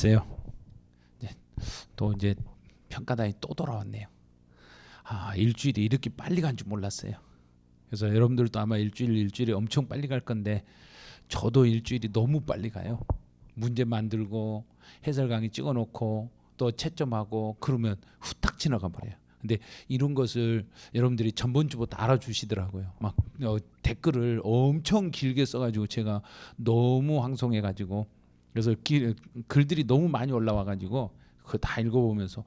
안녕하세요. 또 이제 평가단이 또 돌아왔네요. 일주일이 이렇게 빨리 간 줄 몰랐어요. 그래서 여러분들도 아마 일주일이 엄청 빨리 갈 건데 저도 일주일이 너무 빨리 가요. 문제 만들고 해설 강의 찍어놓고 또 채점하고 그러면 후딱 지나가 버려요. 근데 이런 것을 여러분들이 전번주부터 알아주시더라고요. 막 댓글을 엄청 길게 써가지고 제가 너무 황송해가지고 그래서 글들이 너무 많이 올라와가지고 그거 다 읽어보면서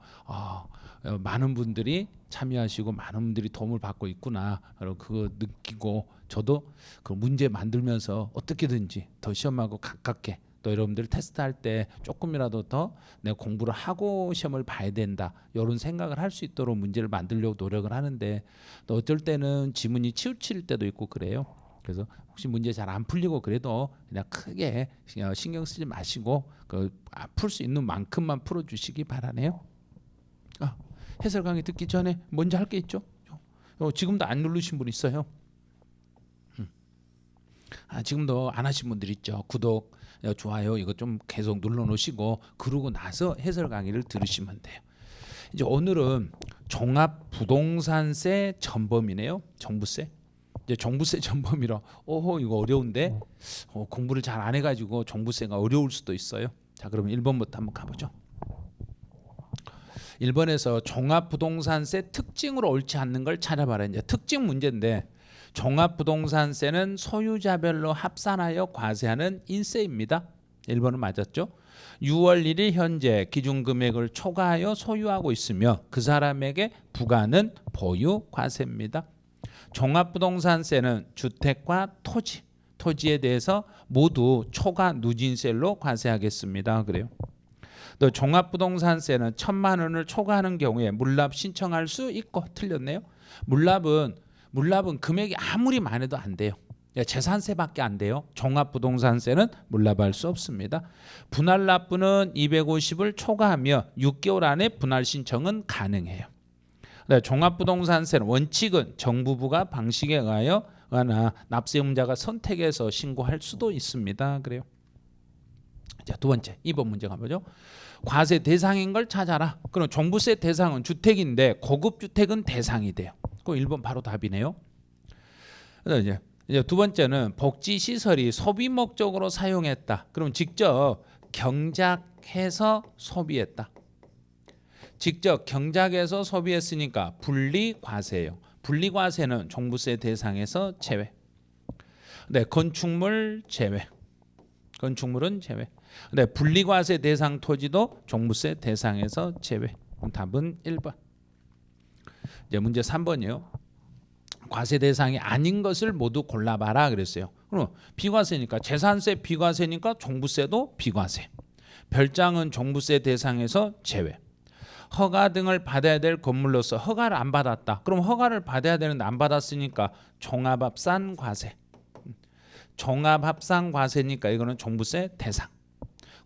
많은 분들이 참여하시고 많은 분들이 도움을 받고 있구나 그거 느끼고 저도 그 문제 만들면서 어떻게든지 더 시험하고 가깝게 또 여러분들 테스트할 때 조금이라도 더 내가 공부를 하고 시험을 봐야 된다 이런 생각을 할 수 있도록 문제를 만들려고 노력을 하는데 또 어쩔 때는 지문이 치우칠 때도 있고 그래요. 그래서 혹시 문제 잘 안 풀리고 그래도 그냥 크게 신경 쓰지 마시고 풀 수 있는 만큼만 풀어주시기 바라네요. 해설 강의 듣기 전에 먼저 할 게 있죠. 지금도 안 누르신 분 있어요. 지금도 안 하신 분들 있죠. 구독, 좋아요 이거 좀 계속 눌러놓으시고 그러고 나서 해설 강의를 들으시면 돼요. 이제 오늘은 종합부동산세 전범이네요. 정부세. 이제 종부세 전범이라 이거 어려운데 공부를 잘 안 해가지고 종부세가 어려울 수도 있어요. 자, 그러면 1번부터 한번 가보죠. 1번에서 종합부동산세 특징으로 옳지 않는 걸 찾아봐라. 이제 특징 문제인데 종합부동산세는 소유자별로 합산하여 과세하는 인세입니다. 1번은 맞았죠. 6월 1일 현재 기준금액을 초과하여 소유하고 있으며 그 사람에게 부과하는 보유과세입니다. 종합부동산세는 주택과 토지에 대해서 모두 초과 누진세로 과세하겠습니다. 그래요. 또 종합부동산세는 1,000만 원을 초과하는 경우에 물납 신청할 수 있고 틀렸네요. 물납은 금액이 아무리 많아도 안 돼요. 재산세밖에 안 돼요. 종합부동산세는 물납할 수 없습니다. 분할납부는 250을 초과하며 6개월 안에 분할 신청은 가능해요. 종합부동산세는 원칙은 정부부가 방식에 의하여 납세 의무자가 선택해서 신고할 수도 있습니다. 그래요. 자, 두 번째 2번 문제 가보죠. 과세 대상인 걸 찾아라. 그럼 종부세 대상은 주택인데 고급 주택은 대상이 돼요. 그 1번 바로 답이네요. 이제 두 번째는 복지 시설이 소비 목적으로 사용했다. 그럼 직접 경작해서 소비했다. 직접 경작해서 소비했으니까 분리과세예요. 분리과세는 종부세 대상에서 제외. 네, 건축물 제외. 건축물은 제외. 네, 분리과세 대상 토지도 종부세 대상에서 제외. 그럼 답은 1번. 이제 문제 3번이요. 과세 대상이 아닌 것을 모두 골라봐라 그랬어요. 그럼 비과세니까 재산세 비과세니까 종부세도 비과세. 별장은 종부세 대상에서 제외. 허가 등을 받아야 될 건물로서 허가를 안 받았다. 그럼 허가를 받아야 되는데 안 받았으니까 종합합산과세. 종합합산과세니까 이거는 종부세 대상.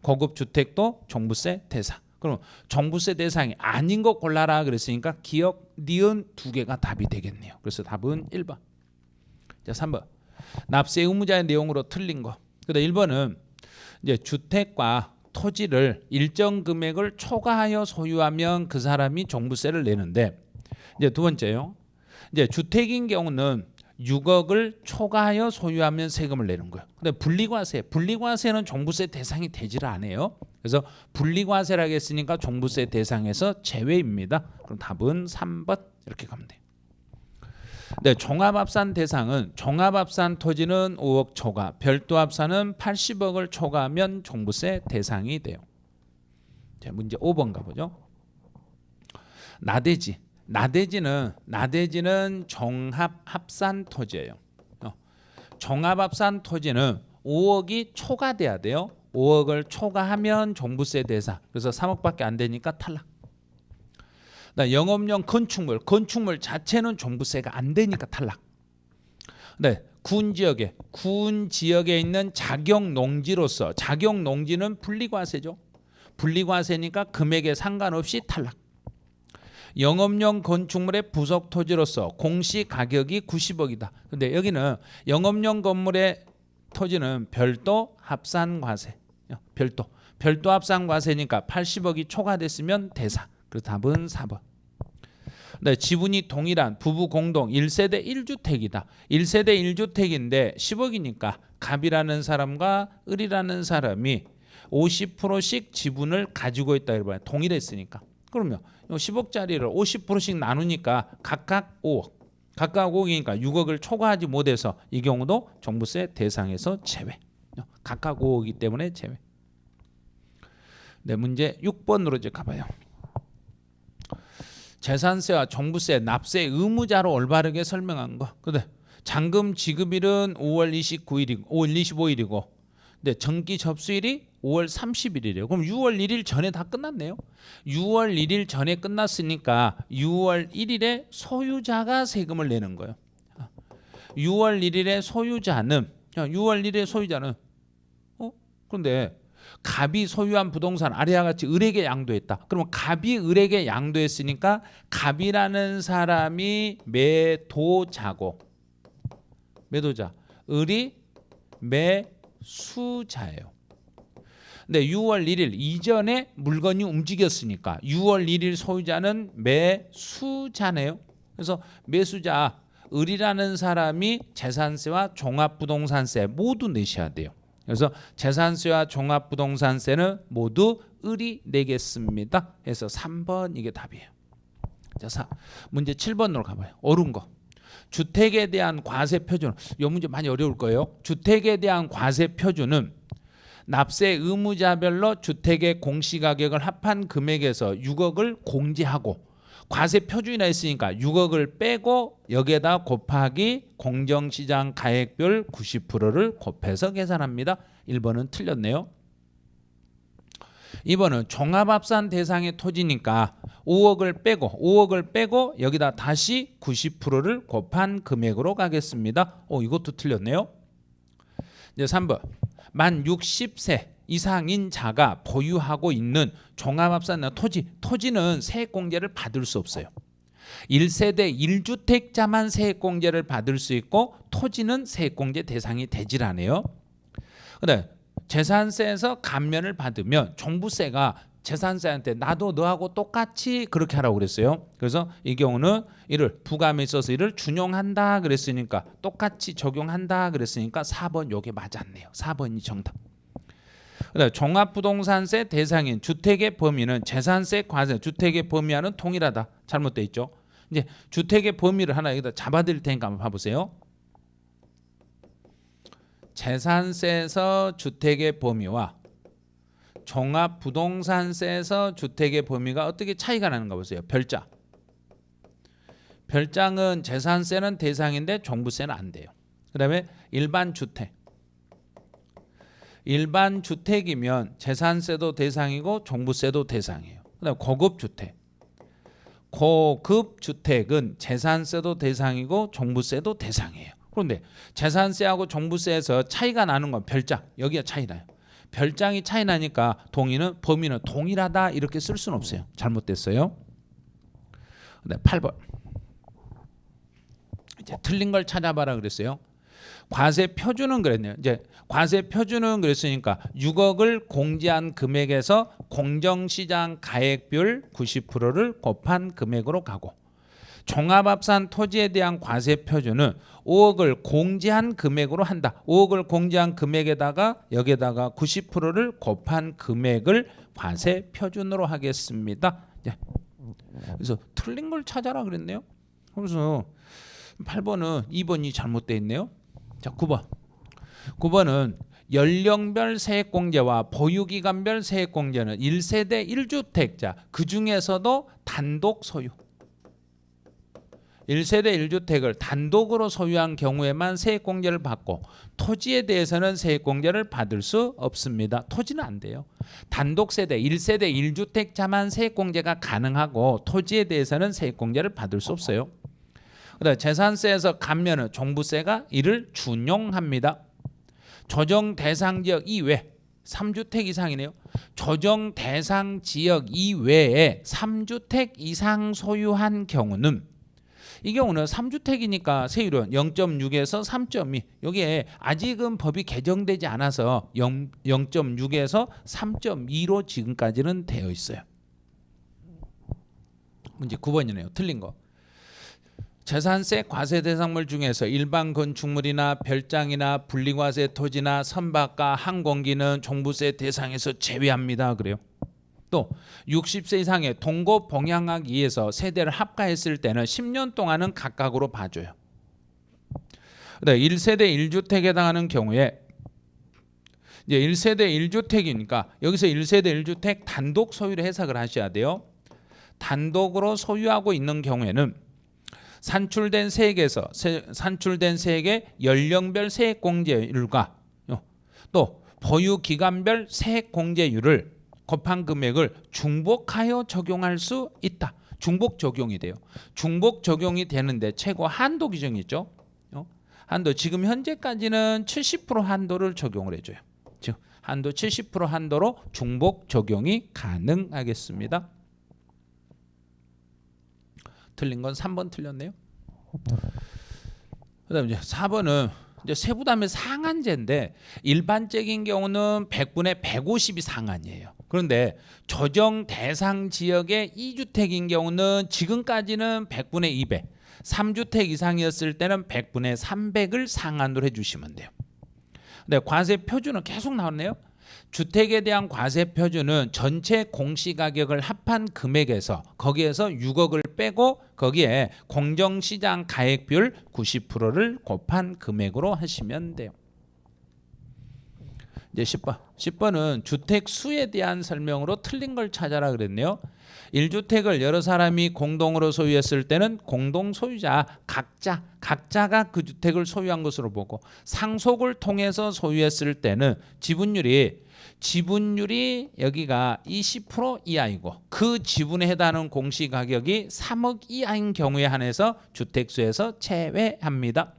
고급 주택도 종부세 대상. 그럼 종부세 대상이 아닌 거 골라라 그랬으니까 기역, 니은 두 개가 답이 되겠네요. 그래서 답은 1번. 자, 3번. 납세 의무자의 내용으로 틀린 거. 그다음 1번은 이제 주택과 토지를 일정 금액을 초과하여 소유하면 그 사람이 종부세를 내는데 이제 두 번째요. 이제 주택인 경우는 6억을 초과하여 소유하면 세금을 내는 거예요. 근데 분리과세는 종부세 대상이 되지를 않아요. 그래서 분리과세라고 했으니까 종부세 대상에서 제외입니다. 그럼 답은 3번 이렇게 가면 돼요. 네, 종합합산 대상은 종합합산 토지는 5억 초과, 별도합산은 80억을 초과하면 종부세 대상이 돼요. 자, 문제 5번 가보죠. 나대지는 종합합산 토지예요. 종합합산 토지는 5억이 초과돼야 돼요. 5억을 초과하면 종부세 대상. 그래서 3억밖에 안 되니까 탈락. 영업용 건축물 자체는 종부세가 안 되니까 탈락. 네, 군 지역에 있는 작용농지로서 작용농지는 분리과세죠. 분리과세니까 금액에 상관없이 탈락. 영업용 건축물의 부속 토지로서 공시 가격이 90억이다. 근데 여기는 영업용 건물의 토지는 별도 합산과세. 별도 합산 과세니까 80억이 초과됐으면 대상. 그래서 답은 4번. 네, 지분이 동일한 부부 공동 1세대 1주택이다. 1세대 1주택인데 10억이니까 갑이라는 사람과 을이라는 사람이 50%씩 지분을 가지고 있다. 이러면 동일했으니까. 그러면 10억짜리를 50%씩 나누니까 각각 5억. 각각 5억이니까 6억을 초과하지 못해서 이 경우도 종부세 대상에서 제외. 각각 5억이기 때문에 제외. 네, 문제 6번으로 이제 가봐요. 재산세와 종부세, 납세 의무자로 올바르게 설명한 거. 근데 잔금 지급일은 5월 29일이고 5월 25일이고 근데 정기 접수일이 5월 30일이래요. 그럼 6월 1일 전에 다 끝났네요. 6월 1일 전에 끝났으니까 6월 1일에 소유자가 세금을 내는 거예요. 6월 1일에 소유자는 그런데 갑이 소유한 부동산 아래와 같이 을에게 양도했다. 그러면 갑이 을에게 양도했으니까 갑이라는 사람이 매도자고 매도자, 을이 매수자예요. 근데 6월 1일 이전에 물건이 움직였으니까 6월 1일 소유자는 매수자네요. 그래서 매수자 을이라는 사람이 재산세와 종합부동산세 모두 내셔야 돼요. 그래서 재산세와 종합부동산세는 모두 을이 내겠습니다. 그래서 3번 이게 답이에요. 자, 문제 7번으로 가봐요. 옳은 거. 주택에 대한 과세 표준. 이 문제 많이 어려울 거예요. 주택에 대한 과세 표준은 납세 의무자별로 주택의 공시가격을 합한 금액에서 6억을 공제하고 과세 표준이라 했으니까 6억을 빼고 여기에다 곱하기 공정시장 가액별 90%를 곱해서 계산합니다. 1번은 틀렸네요. 2번은 종합합산 대상의 토지니까 5억을 빼고 여기다 다시 90%를 곱한 금액으로 가겠습니다. 이것도 틀렸네요. 이제 3번. 만 60세 이상인 자가 보유하고 있는 종합합산 토지는 세액공제를 받을 수 없어요. 1세대 1주택자만 세액공제를 받을 수 있고 토지는 세액공제 대상이 되질 않아요. 근데 재산세에서 감면을 받으면 종부세가 재산세한테 나도 너하고 똑같이 그렇게 하라고 그랬어요. 그래서 이 경우는 이를 부감에 있어서 이를 준용한다 그랬으니까 똑같이 적용한다 그랬으니까 4번 요게 맞았네요. 4번이 정답. 종합부동산세 대상인 주택의 범위는 재산세 과세 주택의 범위와는 동일하다. 잘못돼 있죠. 이제 주택의 범위를 하나 여기다 잡아드릴 테니까 한번 봐보세요. 재산세에서 주택의 범위와 종합부동산세에서 주택의 범위가 어떻게 차이가 나는가 보세요. 별자. 별장은 재산세는 대상인데 종부세는 안 돼요. 그 다음에 일반 주택이면 재산세도 대상이고 종부세도 대상이에요. 그다음 고급 주택은 재산세도 대상이고 종부세도 대상이에요. 그런데 재산세하고 종부세에서 차이가 나는 건 별장. 여기가 차이 나요. 별장이 차이 나니까 범위는 동일하다 이렇게 쓸 수는 없어요. 잘못됐어요. 네, 8번. 이제 틀린 걸 찾아봐라 그랬어요. 과세 표준은 그랬네요. 이제 과세 표준은 그랬으니까 6억을 공제한 금액에서 공정시장 가액별 90%를 곱한 금액으로 가고 종합합산 토지에 대한 과세 표준은 5억을 공제한 금액으로 한다. 5억을 공제한 금액에다가 여기에다가 90%를 곱한 금액을 과세 표준으로 하겠습니다. 그래서 틀린 걸 찾아라 그랬네요. 그래서 8번은 2번이 잘못되어 있네요. 자, 9번은 연령별 세액공제와 보유기간별 세액공제는 1세대 1주택자 그중에서도 단독 소유 1세대 1주택을 단독으로 소유한 경우에만 세액공제를 받고 토지에 대해서는 세액공제를 받을 수 없습니다. 토지는 안 돼요. 단독세대 1세대 1주택자만 세액공제가 가능하고 토지에 대해서는 세액공제를 받을 수 없어요. 그다음에 재산세에서 감면은 종부세가 이를 준용합니다. 조정 대상 지역 이외 3주택 이상이네요. 조정 대상 지역 이외에 3주택 이상 소유한 경우는 이 경우는 3주택이니까 세율은 0.6에서 3.2. 여기에 아직은 법이 개정되지 않아서 0.6에서 3.2로 지금까지는 되어 있어요. 문제 9번이네요. 틀린 거. 재산세 과세 대상물 중에서 일반 건축물이나 별장이나 분리과세 토지나 선박과 항공기는 종부세 대상에서 제외합니다. 그래요. 또 60세 이상의 동거 봉양하기 위해서 세대를 합가했을 때는 10년 동안은 각각으로 봐줘요. 1세대 1주택에 해당하는 경우에 이제 1세대 1주택이니까 여기서 1세대 1주택 단독 소유를 해석을 하셔야 돼요. 단독으로 소유하고 있는 경우에는 산출된 세액의 연령별 세액공제율과 또 보유기간별 세액공제율을 곱한 금액을 중복하여 적용할 수 있다. 중복 적용이 돼요. 중복 적용이 되는데 최고 한도 규정이 있죠. 한도 지금 현재까지는 70% 한도를 적용을 해줘요. 즉 한도 70% 한도로 중복 적용이 가능하겠습니다. 틀린 건 3번 틀렸네요. 그다음 이제 4번은 이제 세부담의 상한제인데 일반적인 경우는 100분의 150이 상한이에요. 그런데 조정 대상 지역의 2주택인 경우는 지금까지는 100분의 200, 3주택 이상이었을 때는 100분의 300을 상한으로 해주시면 돼요. 근데 과세 표준은 계속 나왔네요. 주택에 대한 과세 표준은 전체 공시가격을 합한 금액에서 거기에서 6억을 빼고 거기에 공정시장 가액비율 90%를 곱한 금액으로 하시면 돼요. 이제 10번. 10번은 주택 수에 대한 설명으로 틀린 걸 찾아라 그랬네요. 1주택을 여러 사람이 공동으로 소유했을 때는 공동 소유자 각자가 그 주택을 소유한 것으로 보고 상속을 통해서 소유했을 때는 지분율이 여기가 20% 이하이고 그 지분에 해당하는 공시가격이 3억 이하인 경우에 한해서 주택수에서 제외합니다.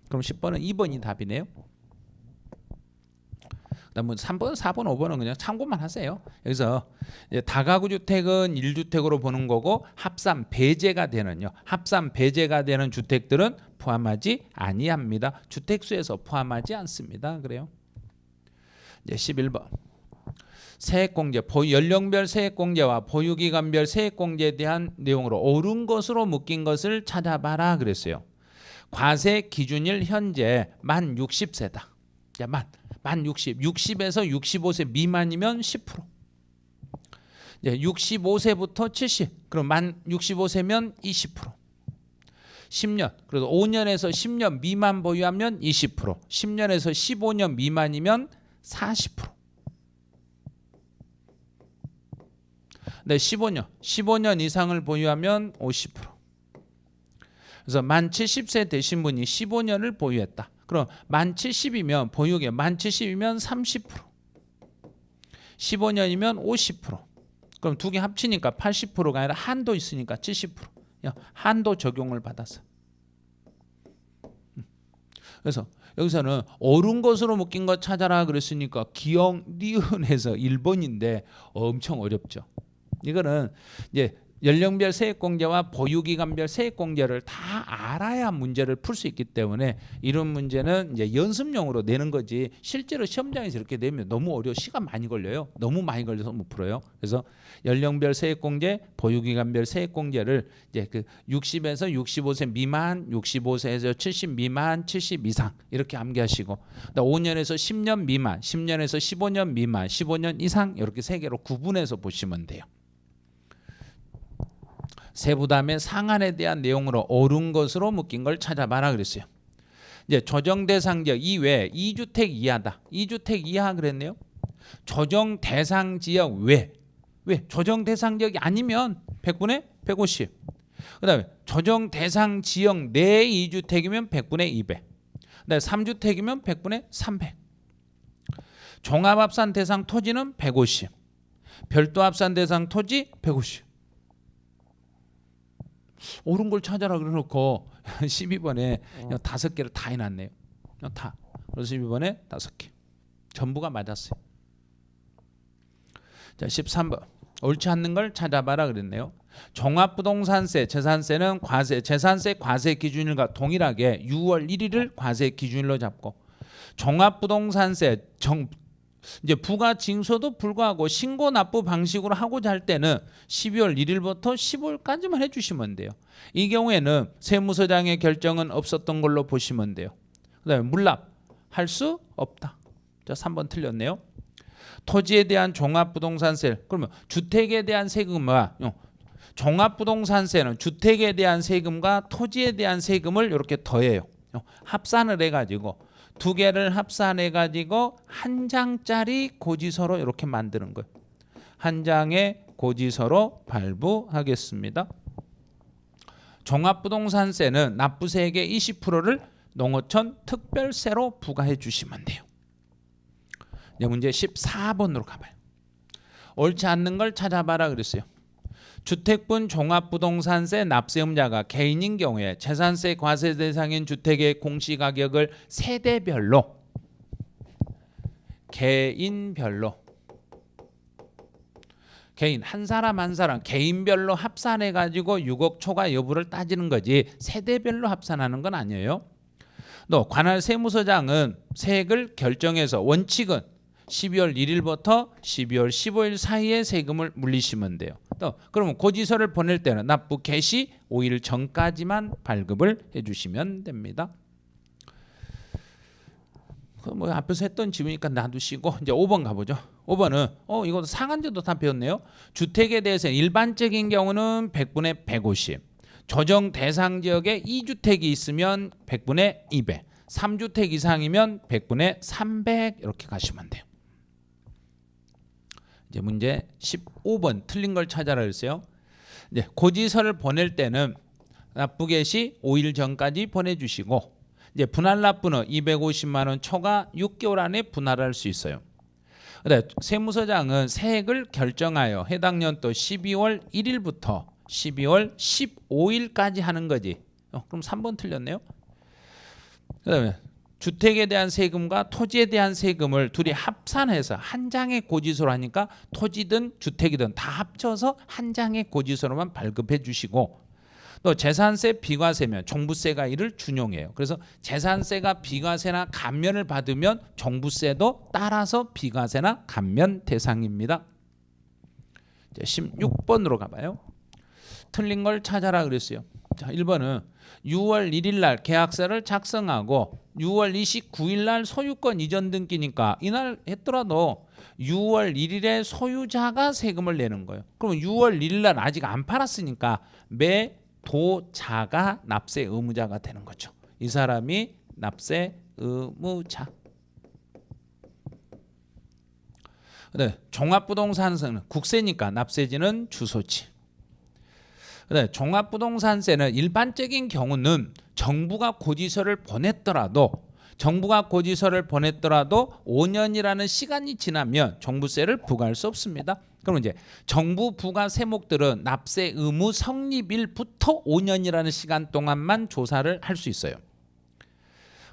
그럼 10번은 2번이 답이네요. 그다음 3번, 4번, 5번은 그냥 참고만 하세요. 여기서 이제 다가구 주택은 1주택으로 보는 거고 합산 배제가 되는 주택들은 포함하지 아니합니다. 주택수에서 포함하지 않습니다. 그래요. 이제 11번. 세액공제, 연령별 세액공제와 보유기간별 세액공제에 대한 내용으로 옳은 것으로 묶인 것을 찾아봐라 그랬어요. 과세 기준일 현재 만 60세다. 만 60, 60에서 65세 미만이면 10%. 65세부터 70, 그럼 만 65세면 20%. 10년, 그래도 5년에서 10년 미만 보유하면 20%, 10년에서 15년 미만이면 40%. 네, 15년 이상을 보유하면 50%. 그래서 만 70세 되신 분이 15년을 보유했다. 그럼 만 70이면 보유액 만 70이면 30%. 15년이면 50%. 그럼 두 개 합치니까 80%가 아니라 한도 있으니까 70%. 한도 적용을 받았어. 그래서 여기서는 옳은 것으로 묶인 것 찾아라 그랬으니까 기역 니은에서 1번인데 엄청 어렵죠. 이거는 이제 연령별 세액공제와 보유기간별 세액공제를 다 알아야 문제를 풀 수 있기 때문에 이런 문제는 이제 연습용으로 내는 거지 실제로 시험장에서 이렇게 내면 너무 어려워. 시간 많이 걸려요. 너무 많이 걸려서 못 풀어요. 그래서 연령별 세액공제, 보유기간별 세액공제를 이제 그 60에서 65세 미만, 65세에서 70 미만, 70 이상 이렇게 암기하시고 5년에서 10년 미만, 10년에서 15년 미만, 15년 이상 이렇게 세 개로 구분해서 보시면 돼요. 세부담의 상한에 대한 내용으로 옳은 것으로 묶인 걸 찾아봐라 그랬어요. 이제 조정 대상 지역 이외 2주택 이하다. 2주택 이하 그랬네요. 조정 대상 지역 왜 조정 대상 지역이 아니면 100분의 150. 그다음에 조정 대상 지역 내 2주택이면 100분의 200. 그다음에 3주택이면 100분의 300. 종합합산 대상 토지는 150. 별도 합산 대상 토지 150. 옳은 걸 찾아라 그래놓고 12번에 5개를 다 해놨네요. 다. 그래서 12번에 5개. 전부가 맞았어요. 자, 13번. 옳지 않는 걸 찾아봐라 그랬네요. 종합부동산세, 재산세는 재산세 과세 기준일과 동일하게 6월 1일을 과세 기준일로 잡고 종합부동산세 이제 부가 징수도 불구하고 신고 납부 방식으로 하고자 할 때는 12월 1일부터 15일까지만 해주시면 돼요. 이 경우에는 세무서장의 결정은 없었던 걸로 보시면 돼요. 그다음에 물납 할 수 없다. 자, 3번 틀렸네요. 토지에 대한 종합부동산세, 그러면 주택에 대한 세금과 종합부동산세는 주택에 대한 세금과 토지에 대한 세금을 이렇게 더해요. 합산을 해가지고 두 개를 합산해가지고 한 장짜리 고지서로 이렇게 만드는 거예요. 한 장의 고지서로 발부하겠습니다. 종합부동산세는 납부세액의 20%를 농어촌 특별세로 부과해 주시면 돼요. 이제 문제 14번으로 가봐요. 옳지 않는 걸 찾아봐라 그랬어요. 주택분 종합부동산세 납세음자가 개인인 경우에 재산세 과세 대상인 주택의 공시가격을 세대별로 개인별로 개인 한 사람 한 사람 개인별로 합산해 가지고 6억 초과 여부를 따지는 거지 세대별로 합산하는 건 아니에요. 또 관할 세무서장은 세액을 결정해서 원칙은 12월 1일부터 12월 15일 사이에 세금을 물리시면 돼요. 또 그러면 고지서를 보낼 때는 납부 개시 5일 전까지만 발급을 해주시면 됩니다. 뭐 앞에서 했던 질문이니까 놔두시고 이제 5번 가보죠. 5번은 이것도 상한제도 다 배웠네요. 주택에 대해서 일반적인 경우는 100분의 150, 조정 대상 지역에 2주택이 있으면 100분의 200, 3주택 이상이면 100분의 300 이렇게 가시면 돼요. 이제 문제 15번 틀린 걸 찾아라 그랬어요. 이제 고지서를 보낼 때는 납부 개시 5일 전까지 보내주시고 이제 분할 납부는 250만 원 초과 6개월 안에 분할할 수 있어요. 세무서장은 세액을 결정하여 해당 년도 12월 1일부터 12월 15일까지 하는 거지. 그럼 3번 틀렸네요. 그다음에 주택에 대한 세금과 토지에 대한 세금을 둘이 합산해서 한 장의 고지서로 하니까 토지든 주택이든 다 합쳐서 한 장의 고지서로만 발급해 주시고 또 재산세 비과세면 종부세가 이를 준용해요. 그래서 재산세가 비과세나 감면을 받으면 종부세도 따라서 비과세나 감면 대상입니다. 이제 16번으로 가봐요. 틀린 걸 찾아라 그랬어요. 자, 1번은 6월 1일 날 계약서를 작성하고 6월 29일 날 소유권 이전 등기니까 이날 했더라도 6월 1일에 소유자가 세금을 내는 거예요. 그럼 6월 1일 날 아직 안 팔았으니까 매도자가 납세 의무자가 되는 거죠. 이 사람이 납세 의무자. 네, 종합부동산세는 국세니까 납세지는 주소지. 네, 종합부동산세는 일반적인 경우는 정부가 고지서를 보냈더라도 5년이라는 시간이 지나면 종부세를 부과할 수 없습니다. 그럼 이제 정부 부과 세목들은 납세 의무 성립일부터 5년이라는 시간 동안만 조사를 할 수 있어요.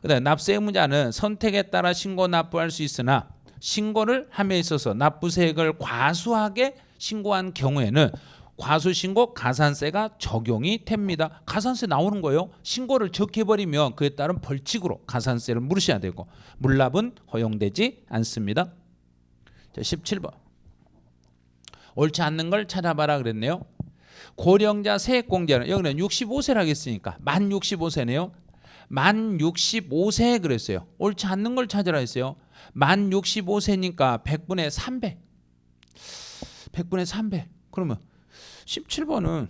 그다음에 납세 의무자는 선택에 따라 신고 납부할 수 있으나 신고를 함에 있어서 납부세액을 과수하게 신고한 경우에는 과수신고 가산세가 적용이 됩니다. 가산세 나오는 거예요. 신고를 적게 해버리면 그에 따른 벌칙으로 가산세를 물으셔야 되고 물납은 허용되지 않습니다. 자, 17번. 옳지 않는 걸 찾아봐라 그랬네요. 고령자 세액공제는 여기는 65세라고 했으니까 만 65세네요. 만 65세 그랬어요. 옳지 않는 걸 찾으라 했어요. 만 65세니까 100분의 300. 100분의 300. 그러면 17번은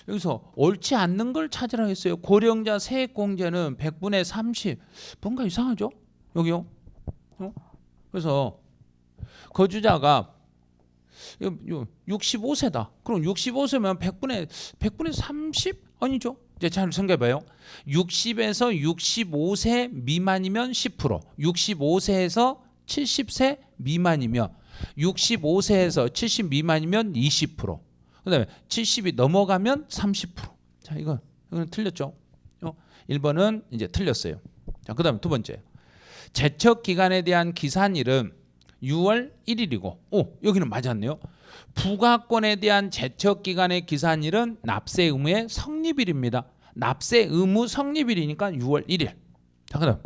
여기서 옳지 않는 걸 찾으라 했어요. 고령자 세액공제는 100분의 30. 뭔가 이상하죠? 여기요. 그래서 거주자가 65세다. 그럼 65세면 100분의 30? 아니죠. 이제 잘 생각해봐요. 60에서 65세 미만이면 10%, 65세에서 70세 미만이면 65세에서 70 미만이면 20%. 그다음에 70이 넘어가면 30%. 자, 이건 틀렸죠. 1번은 이제 틀렸어요. 자, 그다음에 두 번째. 제척 기간에 대한 기산일은 6월 1일이고 여기는 맞았네요. 부가권에 대한 제척기간의 기산일은 납세 의무의 성립일입니다. 납세 의무 성립일이니까 6월 1일. 자, 그다음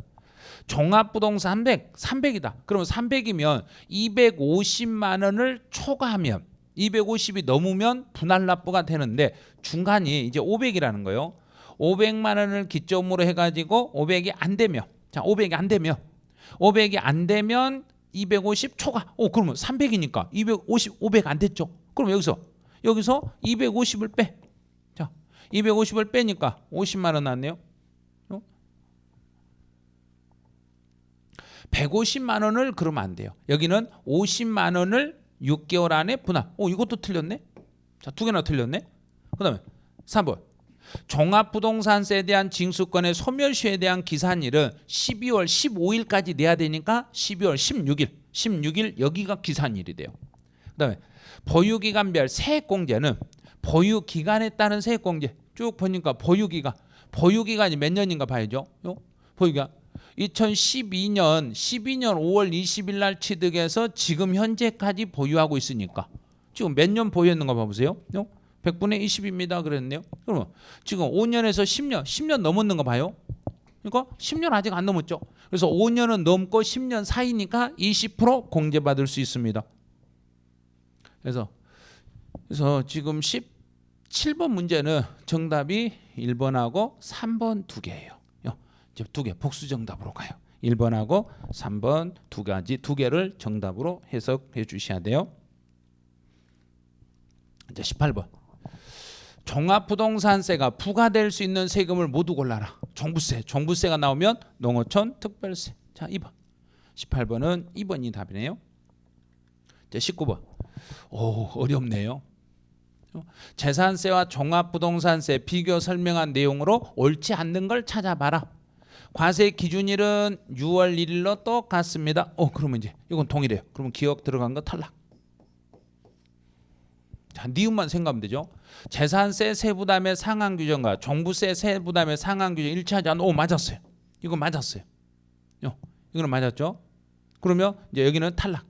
종합부동산 300이다. 그러면 300이면 250만 원을 초과하면 250이 넘으면 분할납부가 되는데 중간이 이제 500이라는 거예요. 500만 원을 기점으로 해가지고 500이 안 되면 500이 안 되면 250 초과. 그러면 300이니까 250 500 안 됐죠. 그럼 여기서 250을 빼. 자, 250을 빼니까 50만 원 나왔네요. 150만 원을 그러면 안 돼요. 여기는 50만 원을 6개월 안에 분할. 이것도 틀렸네. 자, 두 개나 틀렸네. 그다음에 3번. 종합부동산세에 대한 징수권의 소멸시효에 대한 기산일은 12월 15일까지 내야 되니까 12월 16일 여기가 기산일이 돼요. 그다음에 보유기간별 세액공제는 보유기간에 따른 세액공제 쭉 보니까 보유기간이 몇 년인가 봐야죠. 보유기간 2012년 5월 20일 날 취득해서 지금 현재까지 보유하고 있으니까 지금 몇 년 보유했는가 봐보세요. 100분의 20입니다. 그랬네요. 그러면 지금 5년에서 10년 넘었는 거 봐요. 그러니까 10년 아직 안 넘었죠. 그래서 5년은 넘고 10년 사이니까 20% 공제받을 수 있습니다. 그래서 지금 17번 문제는 정답이 1번하고 3번 두 개예요. 이제 두 개 복수 정답으로 가요. 1번하고 3번 두 개를 정답으로 해석해 주셔야 돼요. 이제 18번. 종합부동산세가 부과될 수 있는 세금을 모두 골라라. 종부세가 나오면 농어촌 특별세. 자, 2번. 18번은 2번이 답이네요. 이제 19번. 어렵네요. 재산세와 종합부동산세 비교 설명한 내용으로 옳지 않는 걸 찾아봐라. 과세 기준일은 6월 1일로 똑같습니다. 그러면 이제 이건 동일해요. 그러면 기억 들어간 거 탈락. 자, 니은만 생각하면 되죠. 재산세 세부담의 상한 규정과 종부세 세부담의 상한 규정 일치하지 않는. 맞았어요. 이건 맞았어요. 이거는 맞았죠. 그러면 이제 여기는 탈락.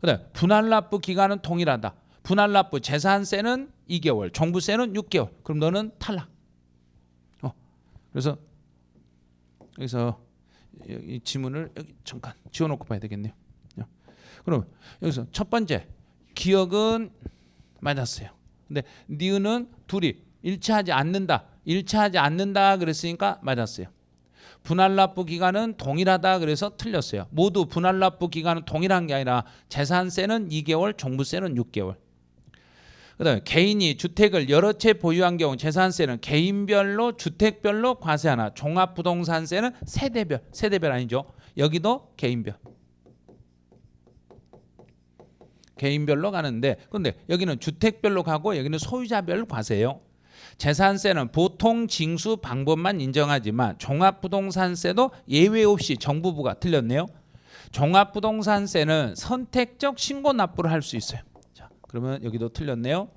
그다음 분할납부 기간은 동일하다. 분할납부 재산세는 2개월, 종부세는 6개월. 그럼 너는 탈락. 그래서 여기서 이 지문을 여기 잠깐 지워놓고 봐야 되겠네요. 그럼 여기서 첫 번째 기억은 맞았어요. 근데 니은은 둘이 일치하지 않는다 그랬으니까 맞았어요. 분할납부 기간은 동일하다 그래서 틀렸어요. 모두 분할납부 기간은 동일한 게 아니라 재산세는 2개월, 종부세는 6개월. 그다음에 개인이 주택을 여러 채 보유한 경우 재산세는 개인별로 주택별로 과세하나 종합부동산세는 세대별 아니죠. 여기도 개인별로 가는데 근데 여기는 주택별로 가고 여기는 소유자별 과세예요. 재산세는 보통 징수 방법만 인정하지만 종합부동산세도 예외 없이 정부부가 틀렸네요. 종합부동산세는 선택적 신고 납부를 할 수 있어요. 그러면 여기도 틀렸네요.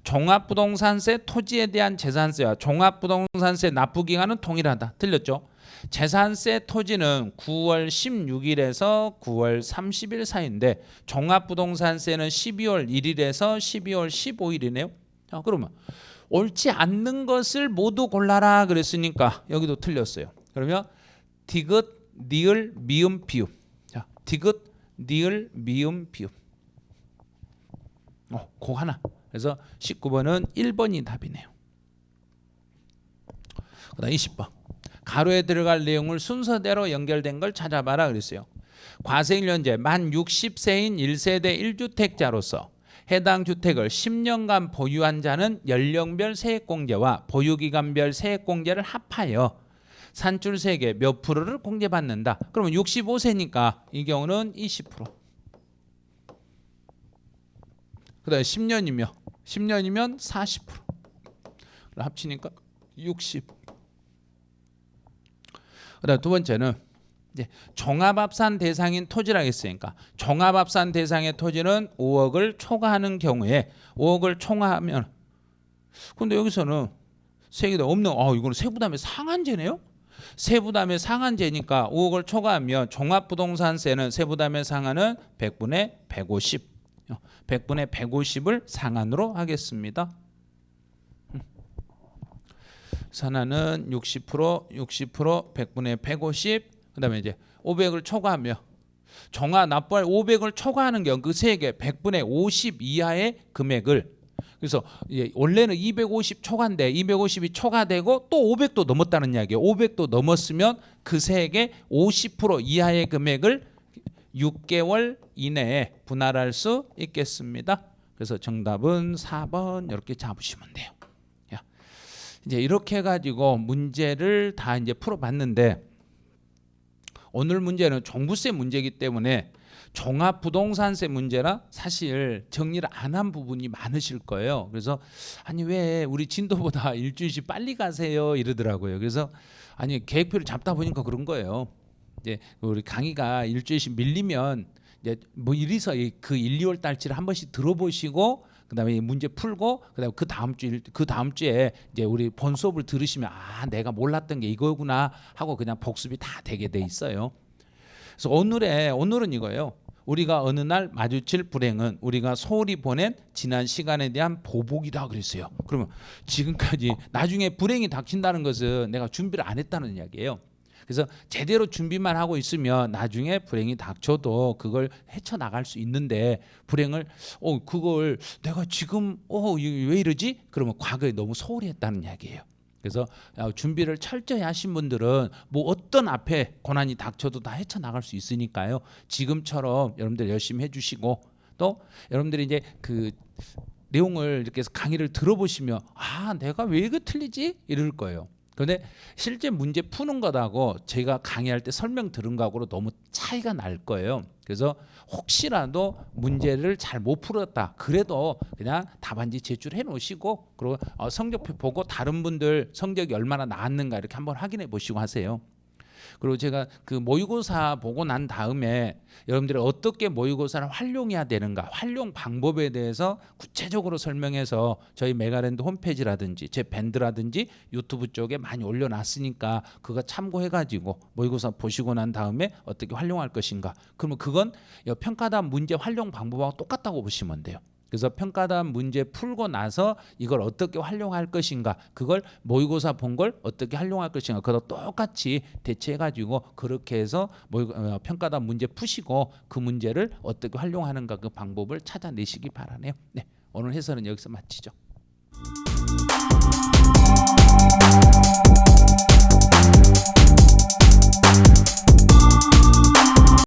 종합부동산세 토지에 대한 재산세와 종합부동산세 납부기간은 동일하다. 틀렸죠. 재산세 토지는 9월 16일에서 9월 30일 사이인데 종합부동산세는 12월 1일에서 12월 15일이네요. 자, 그러면 옳지 않는 것을 모두 골라라 그랬으니까 여기도 틀렸어요. 그러면 디귿, 니을, 미음, 비읍. 자, 디귿, 니을, 미음, 비읍. 그 하나. 그래서 19번은 1번이 답이네요. 그다음 20번. 가로에 들어갈 내용을 순서대로 연결된 걸 찾아봐라 그랬어요. 과세일연제 만 60세인 1세대 1주택자로서 해당 주택을 10년간 보유한 자는 연령별 세액공제와 보유기간별 세액공제를 합하여 산출세액의 몇 프로를 공제받는다. 그러면 65세니까 이 경우는 20%. 그다음에 10년이면 40%. 합치니까 60. 그다음 두 번째는 이제 종합합산 대상인 토지라고 했으니까 종합합산 대상의 토지는 5억을 초과하는 경우에 5억을 초과하면 근데 여기서는 세액이 없는 이거는 세부담의 상한제네요. 세부담의 상한제니까 5억을 초과하면 종합부동산세는 세부담의 상한은 100분의 150. 100분의 150을 상한으로 하겠습니다. 상한은 60%, 100분의 150. 그다음에 이제 500을 초과하며 종합 납부할 500을 초과하는 경우 그 세 개 100분의 50 이하의 금액을, 그래서 원래는 250 초과인데 250이 초과되고 또 500도 넘었다는 이야기예요. 500도 넘었으면 그 세 개 50% 이하의 금액을 6개월 이내에 분할할 수 있겠습니다. 그래서 정답은 4번 이렇게 잡으시면 돼요. 이제 이렇게 해가지고 문제를 다 이제 풀어봤는데, 오늘 문제는 종부세 문제이기 때문에 종합부동산세 문제라 사실 정리를 안 한 부분이 많으실 거예요. 그래서 아니 왜 우리 진도보다 일주일씩 빨리 가세요 이러더라고요. 그래서 아니 계획표를 잡다 보니까 그런 거예요. 이제 우리 강의가 일주일씩 밀리면 이제 뭐 이래서 그 1, 2월 달치를 한 번씩 들어보시고 그다음에 문제 풀고 그다음에 그 다음 주에 이제 우리 본 수업을 들으시면 아 내가 몰랐던 게 이거구나 하고 그냥 복습이 다 되게 돼 있어요. 그래서 오늘은 이거예요. 우리가 어느 날 마주칠 불행은 우리가 소홀히 보낸 지난 시간에 대한 보복이다 그랬어요. 그러면 지금까지 나중에 불행이 닥친다는 것은 내가 준비를 안 했다는 이야기예요. 그래서 제대로 준비만 하고 있으면 나중에 불행이 닥쳐도 그걸 헤쳐나갈 수 있는데, 불행을 그걸 내가 지금 왜 이러지? 그러면 과거에 너무 소홀히 했다는 이야기예요. 그래서 준비를 철저히 하신 분들은 뭐 어떤 앞에 고난이 닥쳐도 다 헤쳐나갈 수 있으니까요. 지금처럼 여러분들 열심히 해주시고, 또 여러분들이 이제 그 내용을 이렇게 해서 강의를 들어보시면 아 내가 왜 이거 틀리지? 이럴 거예요. 그런데 실제 문제 푸는 것하고 제가 강의할 때 설명 들은 거하고 너무 차이가 날 거예요. 그래서 혹시라도 문제를 잘 못 풀었다 그래도 그냥 답안지 제출해 놓으시고, 그리고 성적표 보고 다른 분들 성적이 얼마나 나왔는가 이렇게 한번 확인해 보시고 하세요. 그리고 제가 그 모의고사 보고 난 다음에 여러분들이 어떻게 모의고사를 활용해야 되는가, 활용 방법에 대해서 구체적으로 설명해서 저희 메가랜드 홈페이지라든지 제 밴드라든지 유튜브 쪽에 많이 올려놨으니까 그거 참고해가지고 모의고사 보시고 난 다음에 어떻게 활용할 것인가, 그러면 그건 평가단 문제 활용 방법하고 똑같다고 보시면 돼요. 그래서 평가단 문제 풀고 나서 이걸 어떻게 활용할 것인가, 그걸 모의고사 본 걸 어떻게 활용할 것인가, 그거 똑같이 대체해가지고 그렇게 해서 평가단 문제 푸시고 그 문제를 어떻게 활용하는가 그 방법을 찾아내시기 바라네요. 네, 오늘 해설은 여기서 마치죠.